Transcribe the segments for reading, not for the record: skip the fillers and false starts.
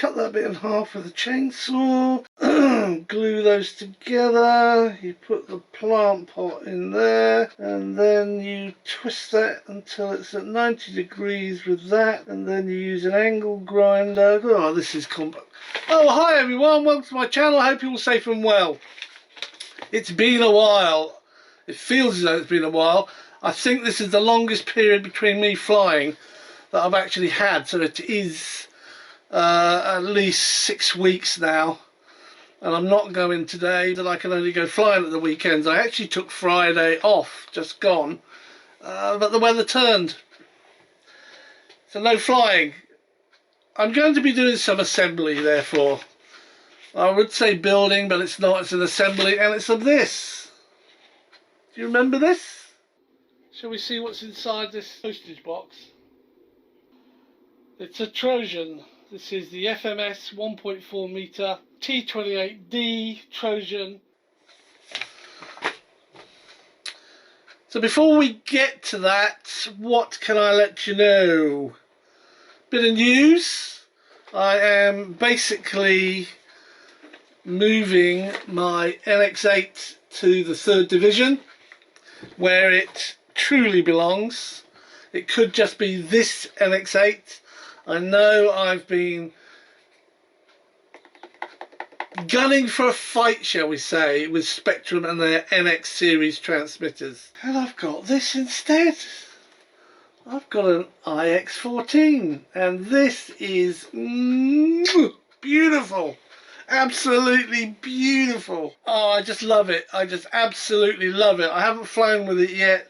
cut that bit in half with a chainsaw, glue those together, you put the plant pot in there, and then you twist that until it's at 90 degrees with that, and then you use an angle grinder. Oh, this is complex. Oh, hi everyone, welcome to my channel. I hope you're all safe and well. It's been a while. It feels as though it's been a while. I think this is the longest period between me flying that I've actually had, so it is at least 6 weeks now, and I'm not going today, that I can only go flying at the weekends. I actually took Friday off, just gone, but the weather turned, so no flying. I'm going to be doing some assembly, therefore. I would say building, but it's not, it's an assembly, and it's of this. Do you remember this? Shall we see what's inside this postage box? It's a Trojan. This is the FMS 1.4mm P28D Trojan. So before we get to that, what can I let you know? Bit of news. I am basically moving my NX8 to the 3rd Division, where it truly belongs. It could just be this NX8. I know I've been gunning for a fight, shall we say, with Spectrum and their NX series transmitters, and I've got this instead. I've got an IX14, and this is beautiful. Absolutely beautiful. Oh, I just love it. I just absolutely love it. I haven't flown with it yet,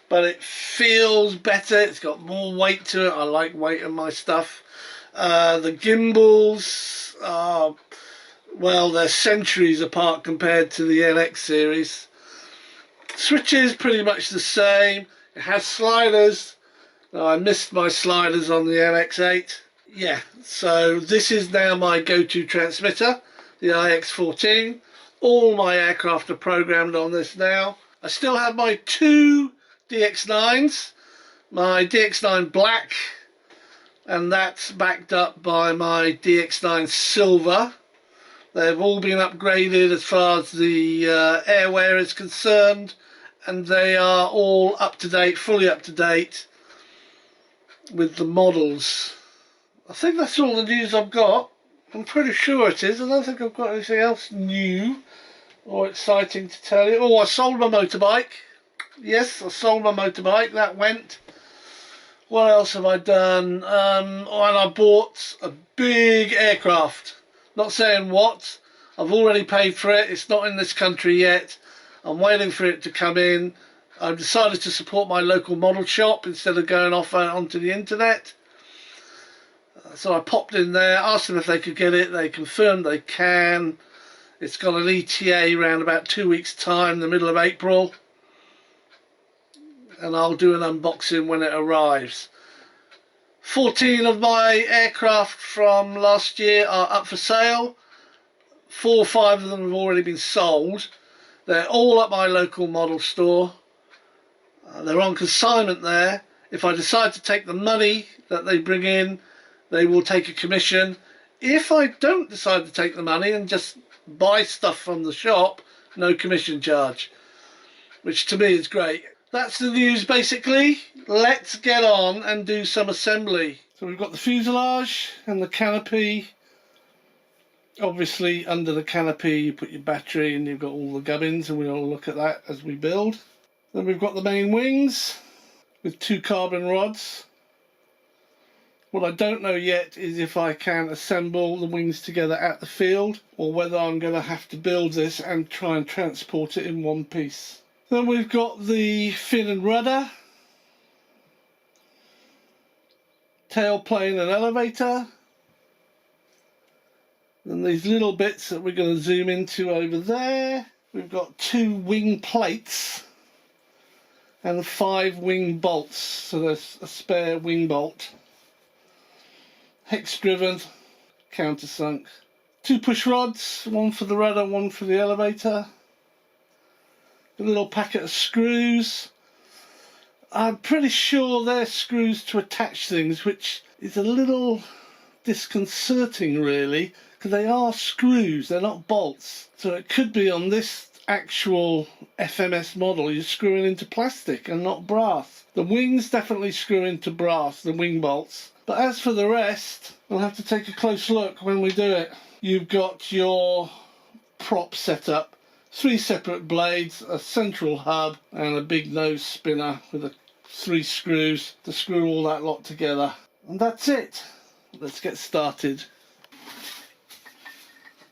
but it feels better. It's got more weight to it. I like weight in my stuff. The gimbals are, well, they're centuries apart compared to the NX series. Switches pretty much the same. It has sliders. Now, I missed my sliders on the NX8. Yeah, so this is now my go-to transmitter, the IX14. All my aircraft are programmed on this now. I still have my 2 DX9s, my DX9 Black, and that's backed up by my DX9 Silver. They've all been upgraded as far as the airwear is concerned, and they are all up to date, fully up to date with the models. I think that's all the news I've got. I'm pretty sure it is. I don't think I've got anything else new or exciting to tell you. Oh, I sold my motorbike. Yes, I sold my motorbike. That went. What else have I done? And I bought a big aircraft. Not saying what. I've already paid for it. It's not in this country yet. I'm waiting for it to come in. I've decided to support my local model shop instead of going off onto the internet. So I popped in there, asked them if they could get it. They confirmed they can. It's got an ETA around about 2 weeks' time, the middle of April. And I'll do an unboxing when it arrives. 14 of my aircraft from last year are up for sale. 4 or 5 of them have already been sold. They're all at my local model store. They're on consignment there. If I decide to take the money that they bring in, they will take a commission. If I don't decide to take the money and just buy stuff from the shop, no commission charge, which to me is great. That's the news basically. Let's get on and do some assembly. So we've got the fuselage and the canopy. Obviously under the canopy you put your battery and you've got all the gubbins, and we'll look at that as we build. Then we've got the main wings with 2 carbon rods. What I don't know yet is if I can assemble the wings together at the field, or whether I'm going to have to build this and try and transport it in one piece. Then we've got the fin and rudder, tailplane and elevator, and these little bits that we're going to zoom into over there. We've got 2 wing plates and 5 wing bolts, so there's a spare wing bolt. Hex driven, countersunk. 2 push rods, one for the rudder, one for the elevator. A little packet of screws. I'm pretty sure they're screws to attach things, which is a little disconcerting really, because they are screws, they're not bolts. So it could be on this actual FMS model you're screwing into plastic and not brass. The wings definitely screw into brass, the wing bolts. But as for the rest, we'll have to take a close look when we do it. You've got your prop set up, 3 separate blades, a central hub and a big nose spinner with 3 screws to screw all that lot together. And that's it. Let's get started.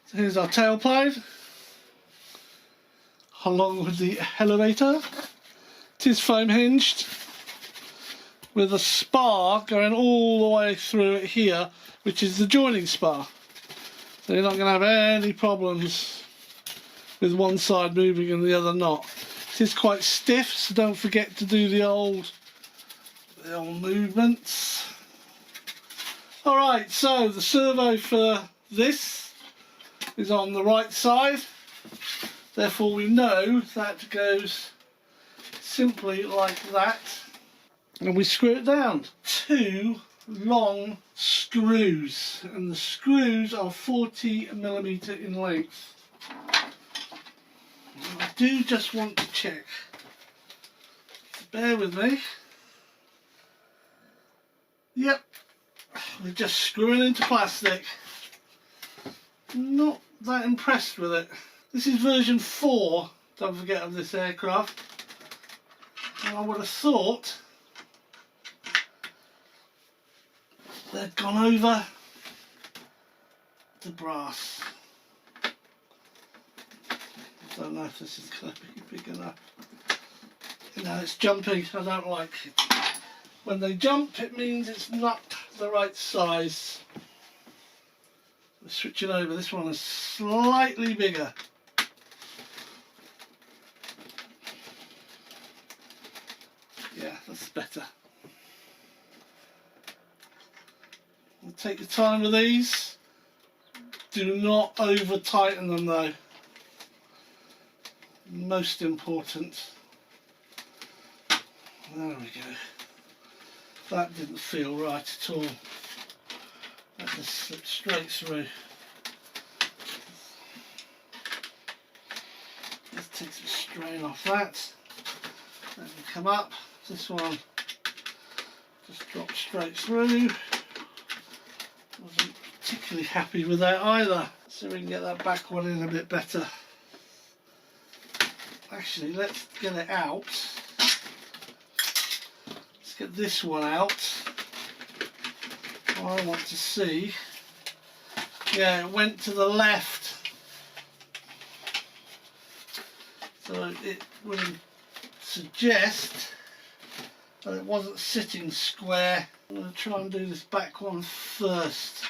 So here's our tailpipe, along with the elevator. It is foam hinged, with a spar going all the way through it here, which is the joining spar. So you're not going to have any problems with one side moving and the other not. It is quite stiff, so don't forget to do the old movements. Alright, so the servo for this is on the right side, therefore we know that goes simply like that, and we screw it down. 2 long screws, and the screws are 40mm in length. I do just want to check, so bear with me. Yep, we're just screwing into plastic. Not that impressed with it. This is version 4, don't forget, of this aircraft, and I would have thought they'd gone over the brass. I don't know if this is going to be big enough. You know, it's jumping, I don't like it. When they jump, it means it's not the right size. Let's switch it over. This one is slightly bigger. Yeah, that's better. We'll take your time with these. Do not over tighten them though. Most important. There we go. That didn't feel right at all. That just slipped straight through. Let's take some strain off that. Let me come up. This one just dropped straight through. Wasn't particularly happy with that either. So we can get that back one in a bit better. Actually, let's get it out. Let's get this one out. I want to see. Yeah, it went to the left. So it would suggest that it wasn't sitting square. I'm going to try and do this back one first.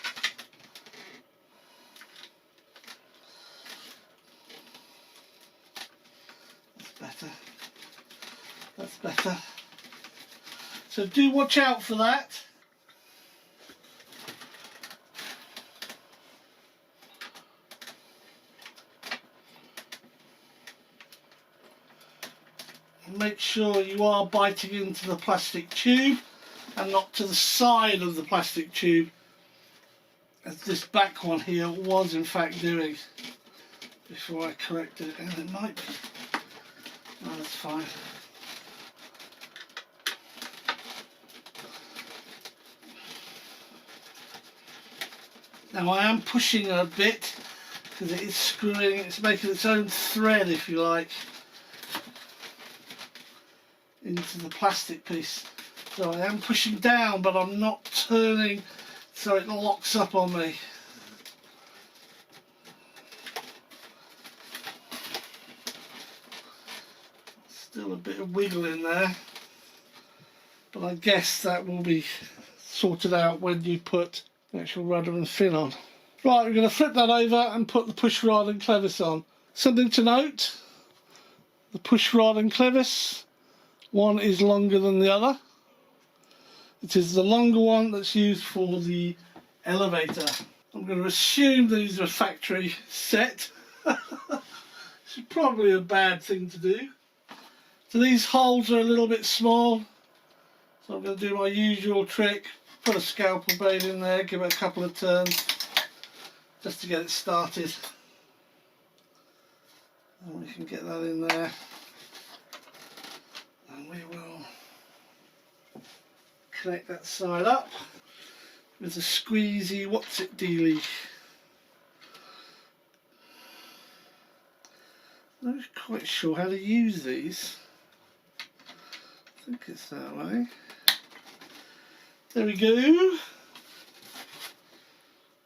That's better. That's better. So do watch out for that. Make sure you are biting into the plastic tube and not to the side of the plastic tube, as this back one here was in fact doing before I corrected it. And it might be. No, that's fine. Now I am pushing a bit because it is screwing, it's making its own thread, if you like, into the plastic piece. So I am pushing down, but I'm not turning so it locks up on me. Still a bit of wiggle in there, but I guess that will be sorted out when you put the actual rudder and fin on. Right, we're going to flip that over and put the push rod and clevis on. Something to note, the push rod and clevis, one is longer than the other. It is the longer one that's used for the elevator. I'm going to assume these are factory set. It's probably a bad thing to do. So these holes are a little bit small, so I'm going to do my usual trick, put a scalpel blade in there, give it a couple of turns just to get it started. And we can get that in there. And we will connect that side up with the squeezy what's it dealy. I'm not quite sure how to use these. I think it's that way. There we go.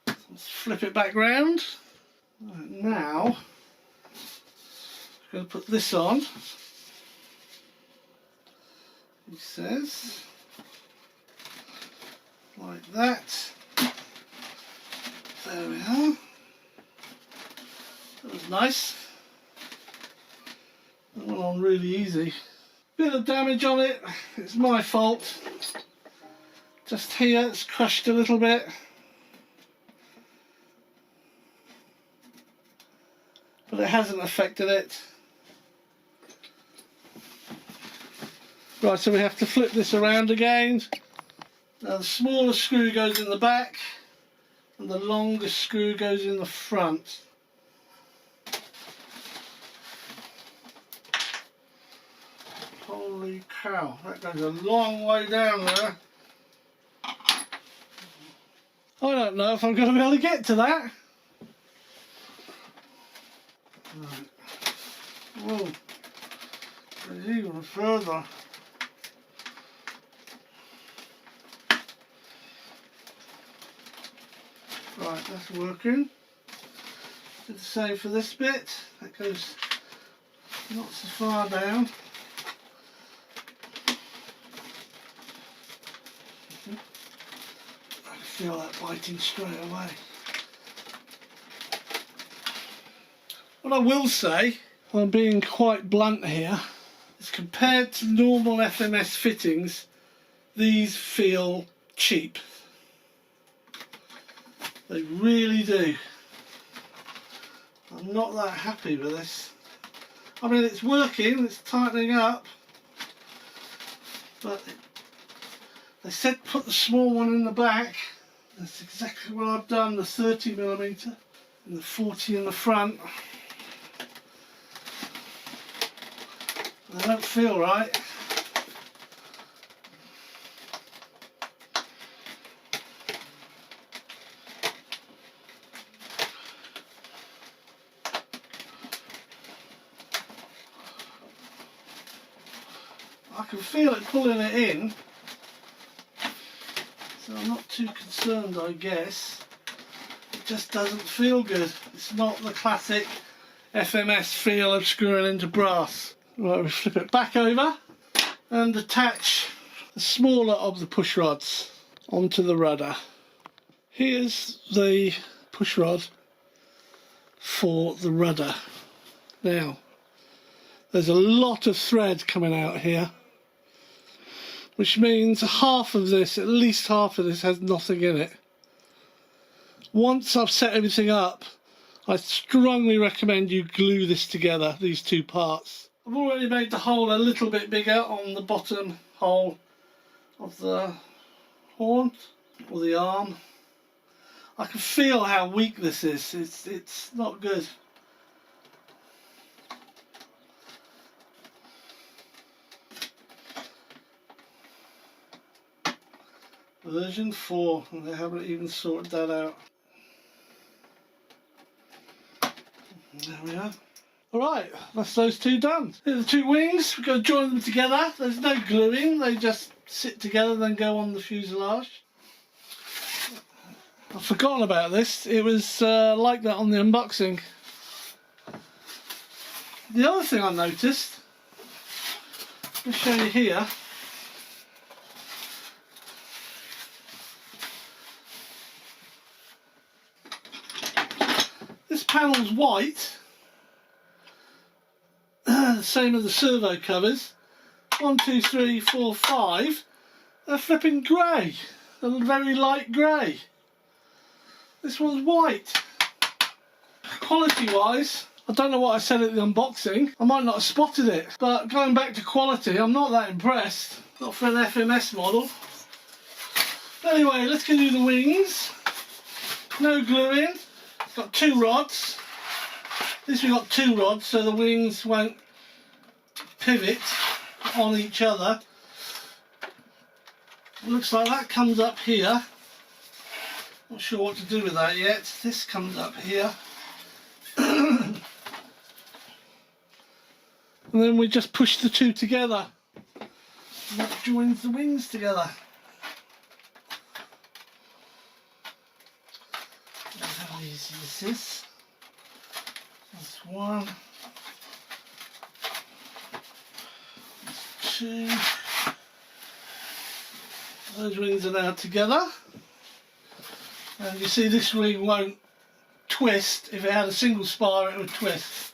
Let's flip it back round. Right, now I'm going to put this on. He says like that. There we are. That was nice. That went on really easy. Bit of damage on it, it's my fault. Just here it's crushed a little bit. But it hasn't affected it. Right, so we have to flip this around again. Now the smaller screw goes in the back and the longer screw goes in the front. Holy cow, that goes a long way down there. I don't know if I'm going to be able to get to that. Right. Whoa, it's even further. Right, that's working. Do the same for this bit. That goes not so far down. I can feel that biting straight away. What I will say, I'm being quite blunt here, is compared to normal FMS fittings, these feel cheap. They really do. I'm not that happy with this. I mean, it's working, it's tightening up, but they said put the small one in the back. That's exactly what I've done, the 30mm and the 40 in the front. They don't feel right. I can feel it pulling it in, so I'm not too concerned, I guess. It just doesn't feel good. It's not the classic FMS feel of screwing into brass. Right, we flip it back over and attach the smaller of the push rods onto the rudder. Here's the push rod for the rudder. Now, there's a lot of thread coming out here, which means half of this, at least half of this, has nothing in it. Once I've set everything up, I strongly recommend you glue this together, these two parts. I've already made the hole a little bit bigger on the bottom hole of the horn, or the arm. I can feel how weak this is, it's not good. Version 4, and they haven't even sorted that out. There we are. Alright, that's those two done. Here's the two wings, we're going to join them together. There's no gluing, they just sit together and then go on the fuselage. I've forgotten about this, it was like that on the unboxing. The other thing I noticed, I'll show you here. This panel's white, the same as the servo covers. 1, 2, 3, 4, 5. They're flipping grey, a very light grey. This one's white. Quality wise, I don't know what I said at the unboxing. I might not have spotted it, but going back to quality, I'm not that impressed. Not for an FMS model. Anyway, let's go do the wings. No gluing. Got 2 rods. This we've got 2 rods, so the wings won't pivot on each other. Looks like that comes up here. Not sure what to do with that yet. This comes up here. And then we just push the 2 together. And that joins the wings together. That's how easy this is. That's 1. That's 2. Those wings are now together. And you see this wing won't twist. If it had a single spar it would twist.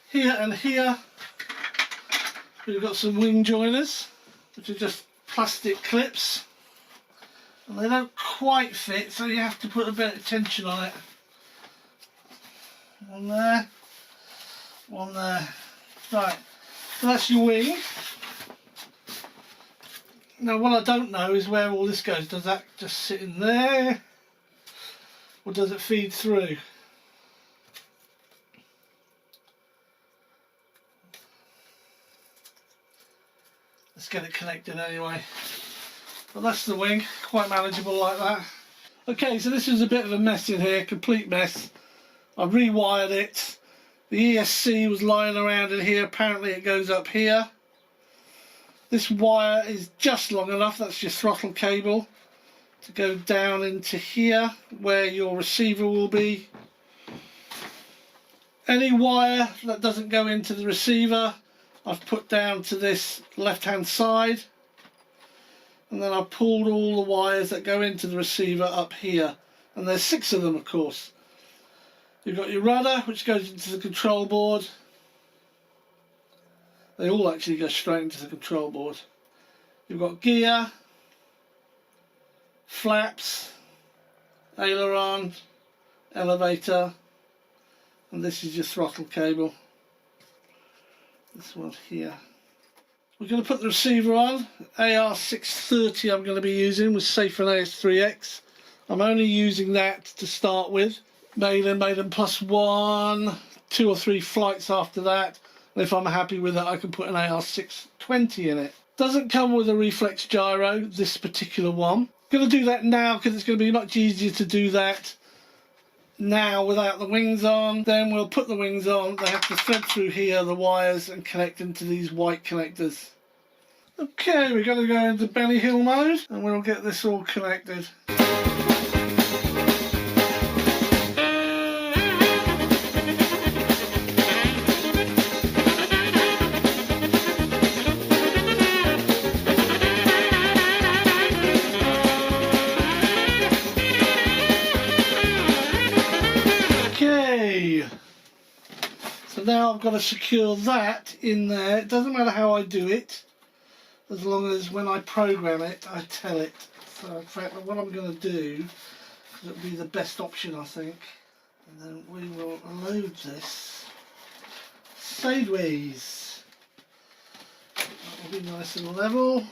Here and here we've got some wing joiners, which are just plastic clips. And they don't quite fit, so you have to put a bit of tension on it. One there, one there. Right, so that's your wing. Now what I don't know is where all this goes. Does that just sit in there? Or does it feed through? Let's get it connected anyway. But that's the wing, quite manageable like that. Okay, so this is a bit of a mess in here, complete mess. I've rewired it. The ESC was lying around in here, apparently it goes up here. This wire is just long enough, that's your throttle cable, to go down into here where your receiver will be. Any wire that doesn't go into the receiver I've put down to this left hand side, and then I've pulled all the wires that go into the receiver up here, and there's 6 of them of course. You've got your rudder which goes into the control board. They all actually go straight into the control board. You've got gear, flaps, aileron, elevator, and this is your throttle cable. This one here. We're going to put the receiver on. AR630 I'm going to be using with Safe and AS3X. I'm only using that to start with. Maiden +1, 2 or 3 flights after that. And if I'm happy with it, I can put an AR620 in it. Doesn't come with a reflex gyro, this particular one. Going to do that now because it's going to be much easier to do that now without the wings on. Then we'll put the wings on. They have to thread through here, the wires, and connect into these white connectors. Okay, we're going to go into Benny Hill mode and we'll get this all connected. So now I've got to secure that in there. It doesn't matter how I do it, as long as when I program it, I tell it. So in fact, what I'm going to do, because it'll be the best option I think, and then we will load this sideways. That will be nice and level.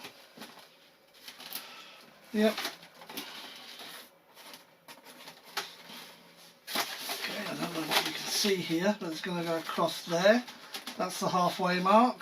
Yep. See here, but it's going to go across there. That's the halfway mark.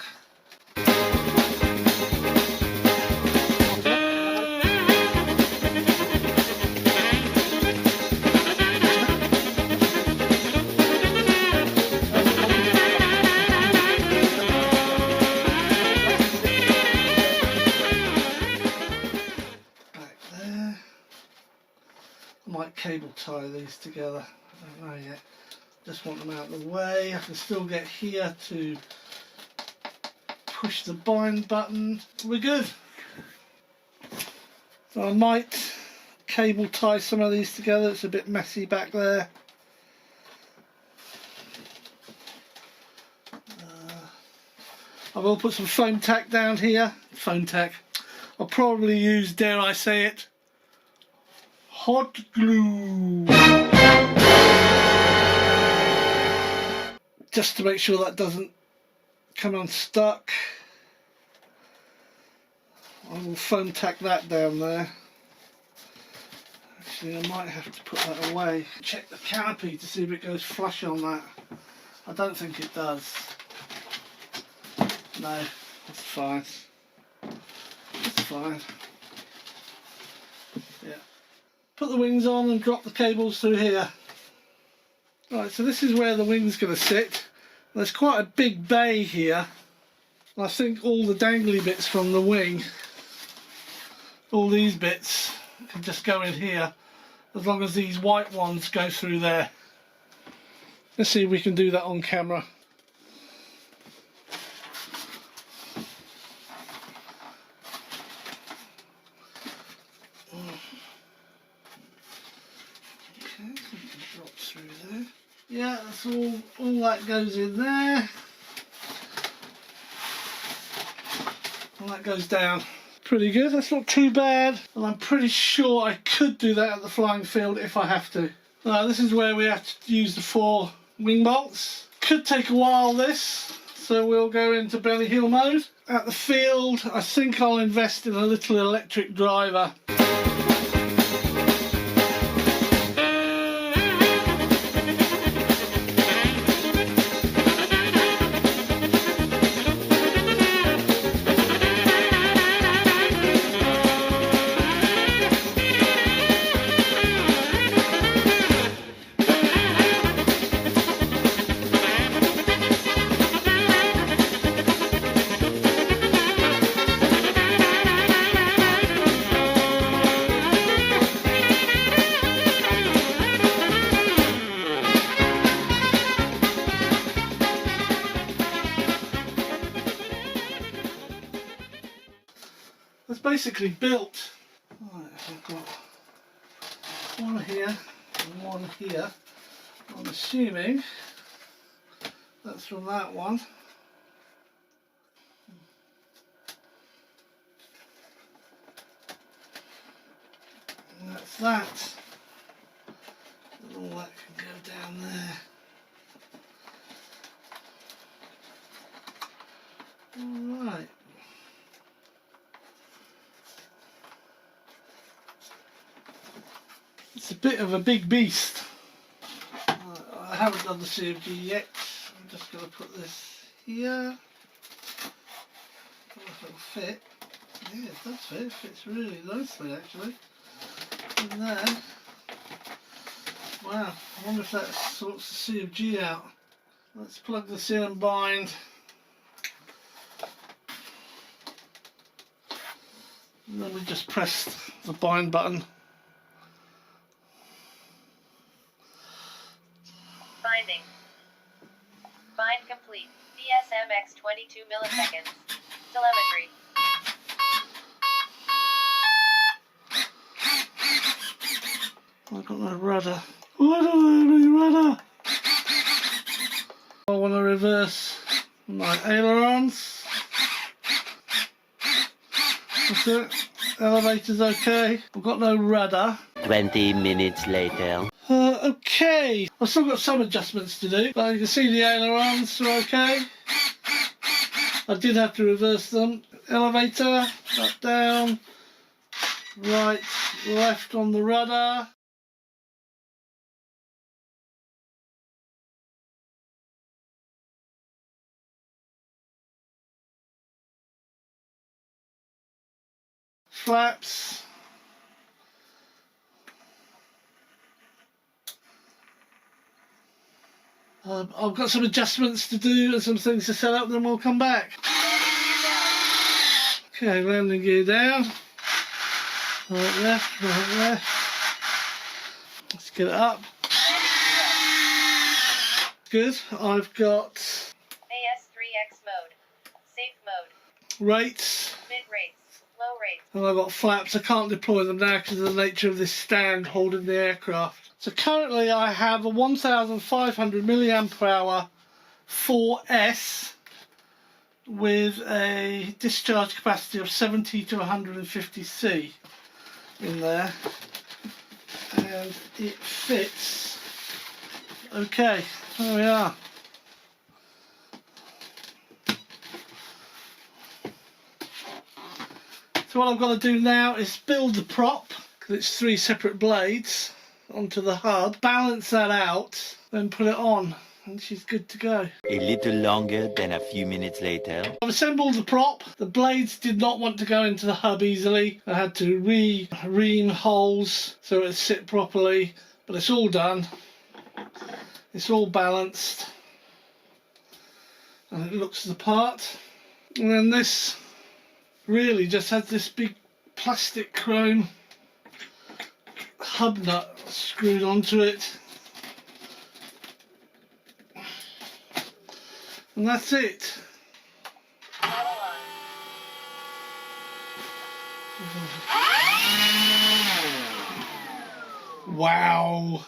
Back there. I might cable tie these together. I don't know yet. Just want them out of the way. I can still get here to push the bind button. We're good. So I might cable tie some of these together. It's a bit messy back there. I will put some foam tack down here. Foam tack. I'll probably use, dare I say it, hot glue. Just to make sure that doesn't come unstuck. I will foam tack that down there. Actually, I might have to put that away. Check the canopy to see if it goes flush on that. I don't think it does. No, that's fine. That's fine. Yeah. Put the wings on and drop the cables through here. Right, so this is where the wing's going to sit. There's quite a big bay here. I think all the dangly bits from the wing, all these bits, can just go in here, as long as these white ones go through there. Let's see if we can do that on camera. Okay, so we can drop through there. Yeah, that's all that goes in there. And that goes down. Pretty good, that's not too bad. And I'm pretty sure I could do that at the flying field if I have to. Now this is where we have to use the 4 wing bolts. Could take a while this, so we'll go into belly heel mode. At the field, I think I'll invest in a little electric driver. That's basically built. Right, I've got one here and one here. I'm assuming that's from that one. And that's that. And all that can go down there. Alright. It's a bit of a big beast. I haven't done the CFG yet. I'm just going to put this here. I don't know if it'll fit. Yeah, it does fit. It fits really nicely actually. In there. Wow, I wonder if that sorts the CFG out. Let's plug this in and bind. And then we just press the bind button. Binding. Bind complete. DSMX 22 milliseconds. Telemetry. I've got no rudder. Why don't I have any rudder? I want to reverse my ailerons. That's it. Elevator's okay. I've got no rudder. 20 minutes later. Okay, I've still got some adjustments to do, but you can see the ailerons are okay. I did have to reverse them. Elevator, up, down, right, left on the rudder. Flaps. I've got some adjustments to do and some things to set up, then we'll come back. Okay, landing gear down. Right left, right left. Let's get it up. Good. I've got AS3X mode. Safe mode. rates. Mid rates. Low rates. And I've got flaps. I can't deploy them now because of the nature of this stand holding the aircraft. So currently I have a 1500 milliamp hour 4S with a discharge capacity of 70 to 150 C in there, and it fits okay. There we are. So what I've got to do now is build the prop, because it's 3 separate blades, onto the hub, balance that out, then put it on, and she's good to go. A little longer than a few minutes later. I've assembled the prop. The blades did not want to go into the hub easily. I had to ream holes so it would sit properly, but it's all done. It's all balanced, and it looks the part. And then this really just has this big plastic chrome hub nut screwed onto it, and that's it. Wow,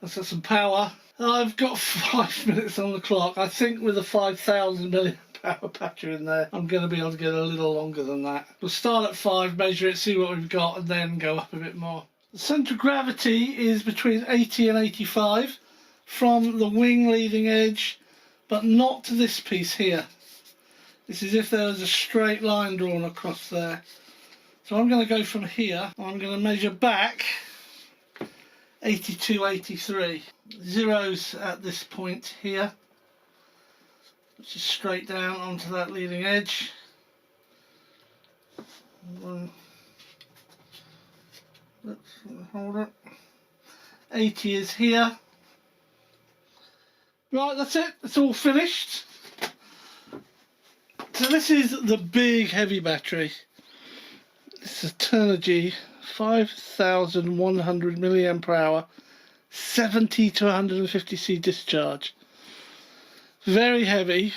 that's got some power. I've got 5 minutes on the clock. I think with a 5,000 mAh battery in there, I'm going to be able to get a little longer than that. We'll start at 5, measure it, see what we've got, and then go up a bit more. The centre of gravity is between 80 and 85 from the wing leading edge, but not to this piece here. It's as if there was a straight line drawn across there. So I'm going to go from here, I'm going to measure back 82, 83. Zeros at this point here, which is straight down onto that leading edge. Let's hold it. 80 is here. Right, that's it. It's all finished. So this is the big heavy battery. It's a Turnigy 5,100 mAh, 70 to 150C discharge. Very heavy.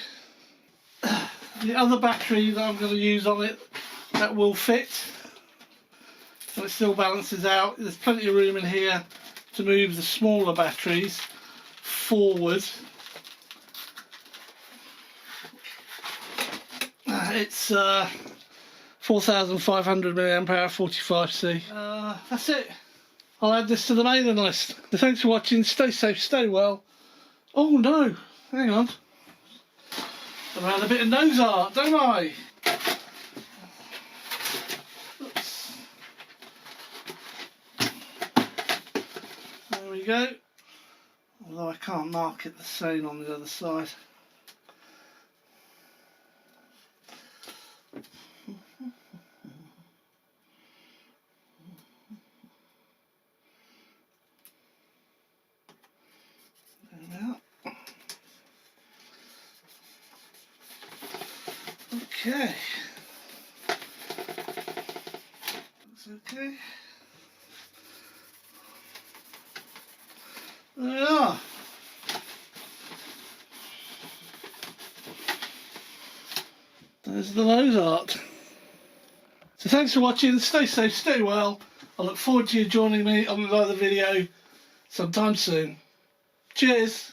The other battery that I'm going to use on it, that will fit, so it still balances out. There's plenty of room in here to move the smaller batteries forward. It's 4,500 mAh, 45C. That's it. I'll add this to the mailing list. Thanks for watching. Stay safe, stay well. Oh no, hang on. I've had a bit of nose art, don't I? Oops. There we go. Although I can't mark it the same on the other side. Okay. That's okay. There we are. There's the nose art. So thanks for watching. Stay safe, stay well. I look forward to you joining me on another video sometime soon. Cheers.